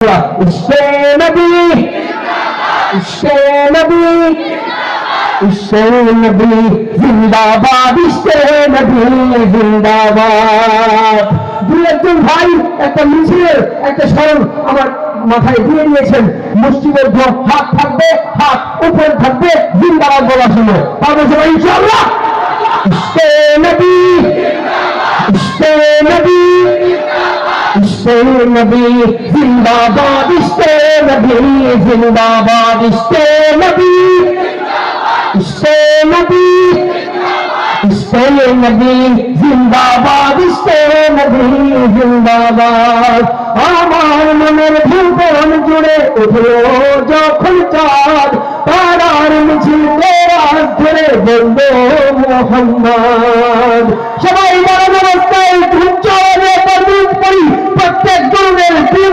इश्क़े नबी इश्क़े नबी इश्क़े नबी जिंदाबाद इश्क़े नबी जिंदाबाद। দুই একজন ভাই একটা মিছিলের একটা স্মরণ আমার মাথায় দিয়ে নিয়েছেন। মুষ্টিবদ্ধ হাত থাকবে, হাত উপরে থাকবে, জিন্দাবাদ বলা শুনে পাবো সবাই ইনশাআল্লাহ। ইশ্क़ে নবী इश्क़े नबी इश्क़े नबी जिंदाबाद इश्क़े नबी जिंदाबाद इश्क़े नबी इश्क़े नबी इश्क़े नबी जिंदाबाद इश्क़े नबी जिंदाबाद। আমার মনের ভুবন জুড়ে উঠলো যখন চাঁদ, তারার মিছিল তেরাস ধরে বলল মুহাম্মদ। সবাই বড় অবস্থায় উচ্চারণে পরিণত করি প্রত্যেক গুরুদের প্রিয়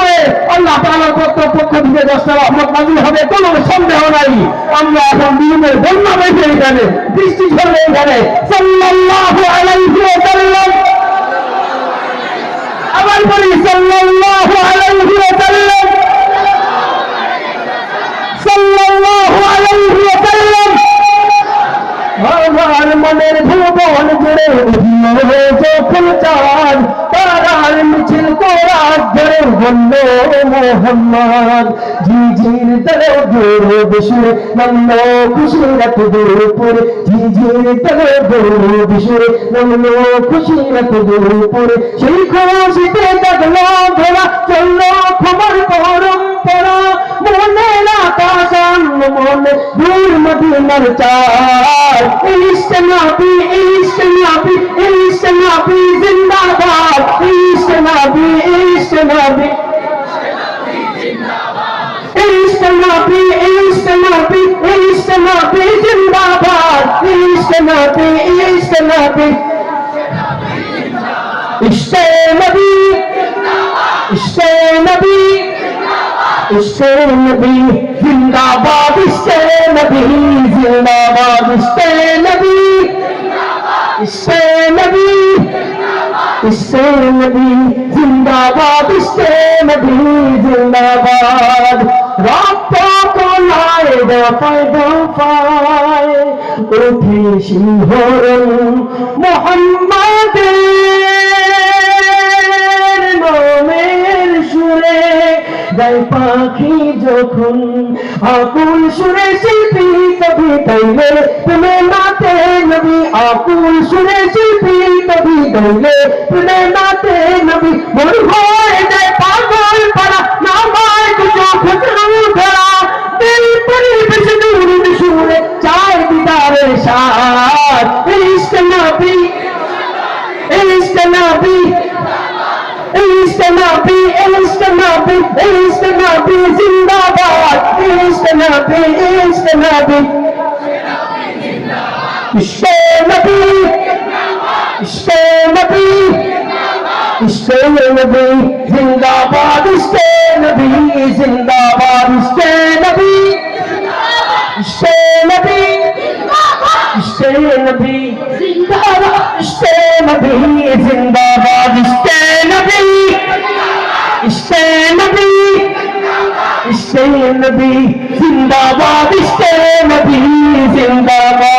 আল্লাহ তাআলার পক্ষ থেকে 10টা রহমত নাযিল হবে, কোনো সন্দেহ নাই। আমরা এখন দিনের বন্যা বেঁধে এখানে বৃষ্টি ঝরবে এখানে সাল্লাল্লাহু আলাইহি ওয়াসাল্লাম। আবার বলি সাল্লাল্লাহু আলাইহি ওয়াসাল্লাম সাল্লাল্লাহু আলাইহি ওয়াসাল্লাম। আমার মনের ভুবন জুড়ে উঠল যখন চাঁদ, তারার মিছিল কোরাস ধরে বলল মুহাম্মদ। ঝিঝির তলে দরুদ সুরে নামলো খুশির এক দুপুর, ঝিঝির তলে দরুদ সুরে নামলো খুশির এক দুপুর। সেই খুশিতে জাগলো ধরা চললো খবর পরম্পরা, মনের আকাশ মনে দূর মদিনার চাঁদ। ইশক নবী ইশক নবী ইশক নবী জিন্দাবাদ, ইশক নবী ইশক নবী इश्क़ नबी इश्क़ नबी इश्क़ नबी जिंदाबाद, इश्क़ नबी इश्क़ नबी इश्क़े नबी इश्क़े नबी इश्क़े नबी जिंदाबाद, इश्क़े नबी जिंदाबाद इश्क़े नबी इश्क़े नबी इश्क़े नबी जिंदाबाद इश्क़े नबी जिंदाबाद। রক্ত কোলায় দফায় দফায় উঠে শিহরণ মুহাম্মাদের নামের সুরে, গায় পাখি যখন আকুল সুরে শিল্পী কবি তাইলে তুমি নাতে নবী, আকুল সুরে শিল্পী কবি তাইলে তুমি নাতে নবী। মন হয়ে যায় পাগল পারা নামায় দুটো খুচরু ধরা, দিল পরিবেশ দূর সুরে চায় দিদারের সাথ। ইশক নবী ইশক নবী इश्क़ नबी इश्क़ नबी इश्क़ नबी जिंदाबाद, इश्क़ नबी इश्क़ नबी इश्क़े नबी इश्क़े नबी इश्क़े नबी जिंदाबाद, इश्क़े नबी जिंदाबाद इश्क़े नबी इश्क़े नबी इश्क़े नबी जिंदाबाद, इश्क़े नबी जिंदाबाद इश्क़े नबी इश्क़े नबी इश्क़े नबी जिंदाबाद इश्क़े नबी जिंदाबाद।